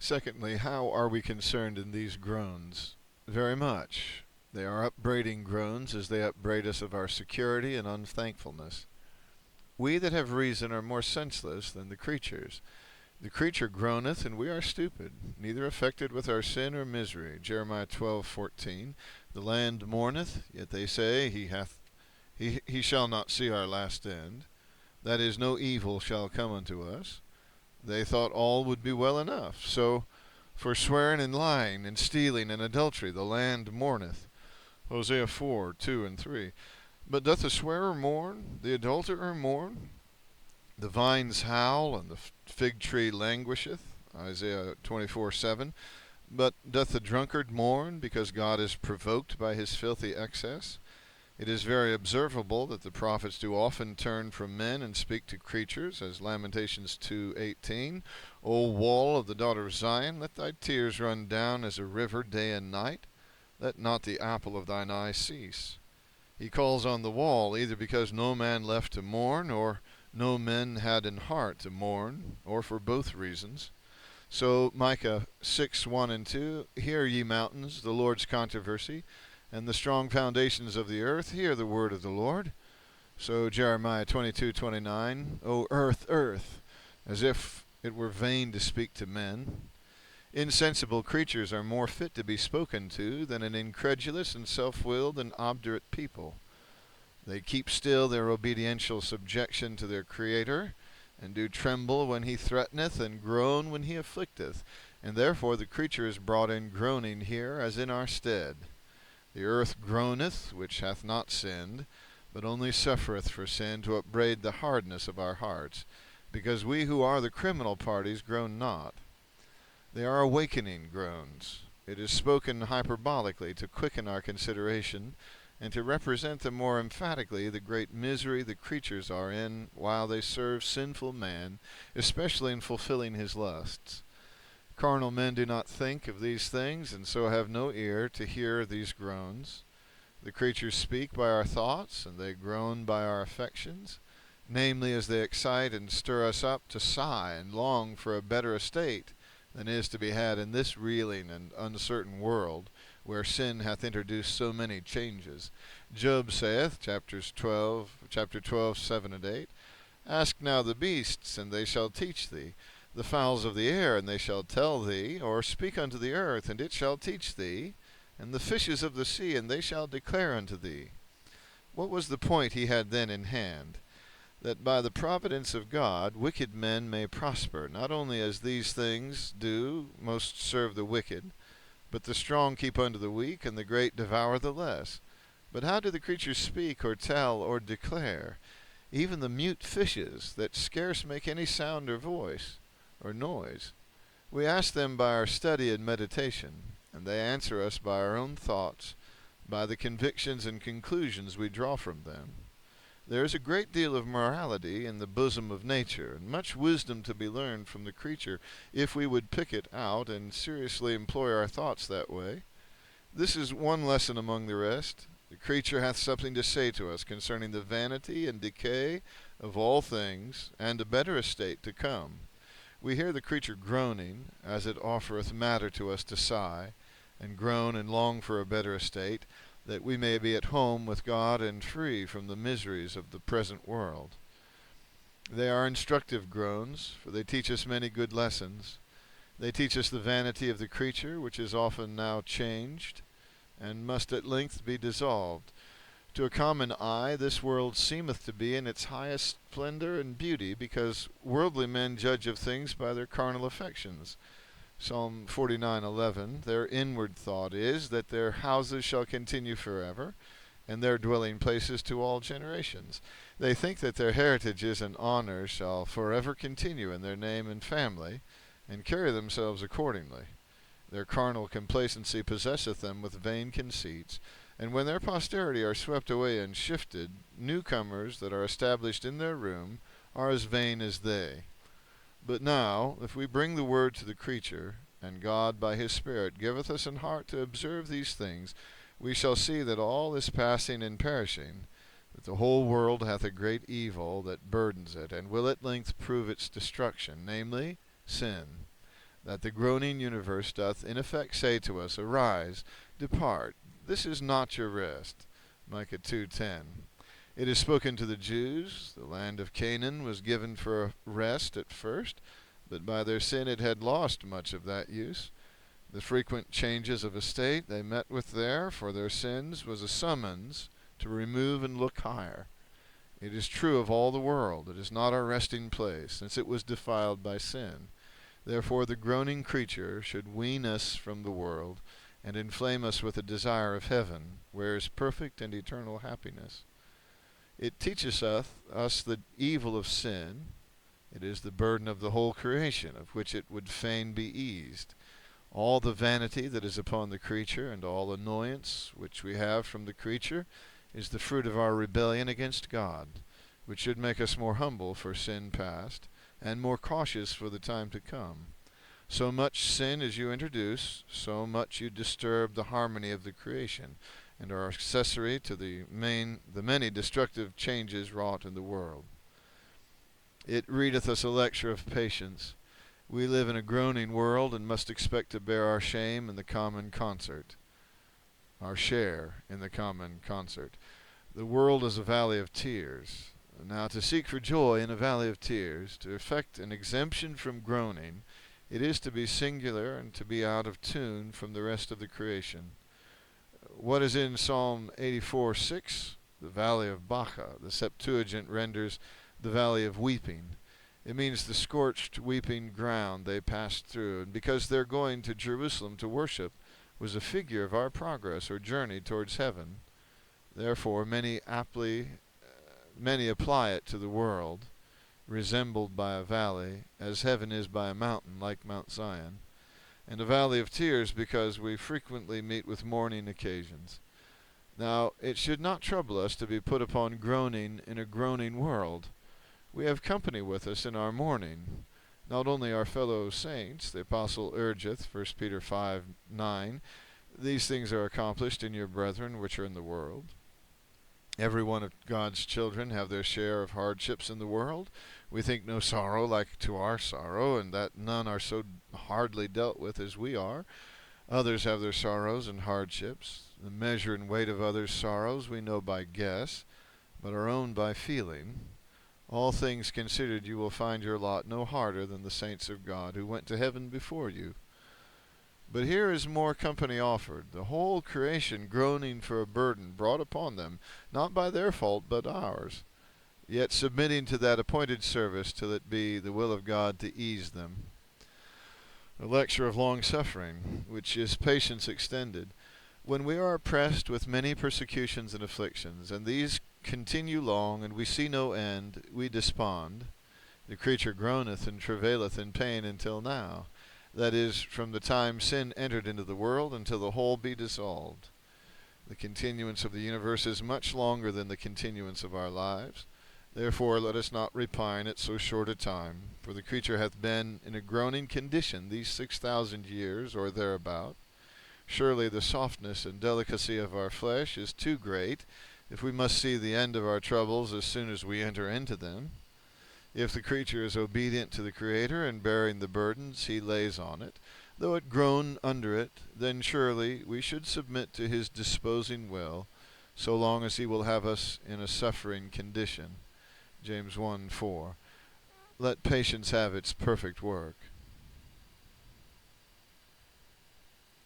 Secondly, how are we concerned in these groans? Very much. They are upbraiding groans as they upbraid us of our security and unthankfulness. We that have reason are more senseless than the creatures. The creature groaneth, and we are stupid, neither affected with our sin or misery. Jeremiah 12:14. The land mourneth, yet they say, he shall not see our last end. That is, no evil shall come unto us. They thought all would be well enough. So, for swearing and lying and stealing and adultery, the land mourneth. Hosea 4:2 and 3. But doth the swearer mourn, the adulterer mourn? The vines howl, and the fig tree languisheth. Isaiah 24:7. But doth the drunkard mourn, because God is provoked by his filthy excess? It is very observable that the prophets do often turn from men and speak to creatures, as Lamentations 2:18. O wall of the daughter of Zion, let thy tears run down as a river day and night. Let not the apple of thine eye cease. He calls on the wall, either because no man left to mourn, or no men had in heart to mourn, or for both reasons. So Micah 6:1 and 2, Hear, ye mountains, the Lord's controversy, and the strong foundations of the earth, hear the word of the Lord. So Jeremiah 22:29, O earth, earth, as if it were vain to speak to men. Insensible creatures are more fit to be spoken to than an incredulous and self-willed and obdurate people. They keep still their obediential subjection to their Creator, and do tremble when he threateneth, and groan when he afflicteth, and therefore the creature is brought in groaning here as in our stead. The earth groaneth, which hath not sinned, but only suffereth for sin, to upbraid the hardness of our hearts, because we who are the criminal parties groan not. They are awakening groans. It is spoken hyperbolically to quicken our consideration, and to represent the more emphatically the great misery the creatures are in while they serve sinful man, especially in fulfilling his lusts. Carnal men do not think of these things, and so have no ear to hear these groans. The creatures speak by our thoughts, and they groan by our affections, namely as they excite and stir us up to sigh and long for a better estate than is to be had in this reeling and uncertain world, where sin hath introduced so many changes. Job saith, chapter 12:7 and 8, Ask now the beasts, and they shall teach thee, the fowls of the air, and they shall tell thee, or speak unto the earth, and it shall teach thee, and the fishes of the sea, and they shall declare unto thee. What was the point he had then in hand? That by the providence of God wicked men may prosper, not only as these things do most serve the wicked, but the strong keep unto the weak, and the great devour the less. But how do the creatures speak, or tell, or declare? Even the mute fishes, that scarce make any sound or voice, or noise. We ask them by our study and meditation, and they answer us by our own thoughts, by the convictions and conclusions we draw from them. There is a great deal of morality in the bosom of nature, and much wisdom to be learned from the creature, if we would pick it out and seriously employ our thoughts that way. This is one lesson among the rest. The creature hath something to say to us concerning the vanity and decay of all things, and a better estate to come. We hear the creature groaning, as it offereth matter to us to sigh, and groan and long for a better estate, that we may be at home with God and free from the miseries of the present world. They are instructive groans, for they teach us many good lessons. They teach us the vanity of the creature, which is often now changed, and must at length be dissolved. To a common eye this world seemeth to be in its highest splendor and beauty, because worldly men judge of things by their carnal affections. Psalm 49:11, Their inward thought is that their houses shall continue forever, and their dwelling places to all generations. They think that their heritages and honors shall forever continue in their name and family, and carry themselves accordingly. Their carnal complacency possesseth them with vain conceits, and when their posterity are swept away and shifted, newcomers that are established in their room are as vain as they. But now, if we bring the word to the creature, and God by his Spirit giveth us an heart to observe these things, we shall see that all is passing and perishing, that the whole world hath a great evil that burdens it, and will at length prove its destruction, namely, sin. that the groaning universe doth in effect say to us, Arise, depart, this is not your rest. Micah 2:10. It is spoken to the Jews. The land of Canaan was given for a rest at first, but by their sin it had lost much of that use. The frequent changes of estate they met with there for their sins was a summons to remove and look higher. It is true of all the world. It is not our resting place, since it was defiled by sin. Therefore the groaning creature should wean us from the world and inflame us with a desire of heaven, where is perfect and eternal happiness. It teaches us the evil of sin. It is the burden of the whole creation, of which it would fain be eased. All the vanity that is upon the creature, and all annoyance which we have from the creature, is the fruit of our rebellion against God, which should make us more humble for sin past, and more cautious for the time to come. So much sin as you introduce, so much you disturb the harmony of the creation, and are accessory to the many destructive changes wrought in the world. It readeth us a lecture of patience. We live in a groaning world, and must expect to bear our shame in the common concert, our share in the common concert. The world is a valley of tears. Now, to seek for joy in a valley of tears, to effect an exemption from groaning, it is to be singular and to be out of tune from the rest of the creation. What is in Psalm 84:6? The valley of Baca. The Septuagint renders the valley of weeping. It means the scorched, weeping ground they passed through, and because their going to Jerusalem to worship was a figure of our progress or journey towards heaven, therefore many apply it to the world, resembled by a valley, as heaven is by a mountain, like Mount Zion, and a valley of tears because we frequently meet with mourning occasions. Now, it should not trouble us to be put upon groaning in a groaning world. We have company with us in our mourning, not only our fellow saints. The apostle urgeth, 1 Peter 5:9, these things are accomplished in your brethren which are in the world. Every one of God's children have their share of hardships in the world. We think no sorrow like to our sorrow, and that none are so hardly dealt with as we are. Others have their sorrows and hardships. The measure and weight of others' sorrows we know by guess, but our own by feeling. All things considered, you will find your lot no harder than the saints of God who went to heaven before you. But here is more company offered, the whole creation groaning for a burden brought upon them, not by their fault, but ours, yet submitting to that appointed service till it be the will of God to ease them. A lecture of long-suffering, which is patience extended. When we are oppressed with many persecutions and afflictions, and these continue long, and we see no end, we despond. The creature groaneth and travaileth in pain until now. That is, from the time sin entered into the world until the whole be dissolved. The continuance of the universe is much longer than the continuance of our lives. Therefore let us not repine at so short a time, for the creature hath been in a groaning condition these 6,000 years, or thereabout. Surely the softness and delicacy of our flesh is too great, if we must see the end of our troubles as soon as we enter into them. If the creature is obedient to the Creator in bearing the burdens he lays on it, though it groan under it, then surely we should submit to his disposing will, so long as he will have us in a suffering condition. James 1:4. Let patience have its perfect work,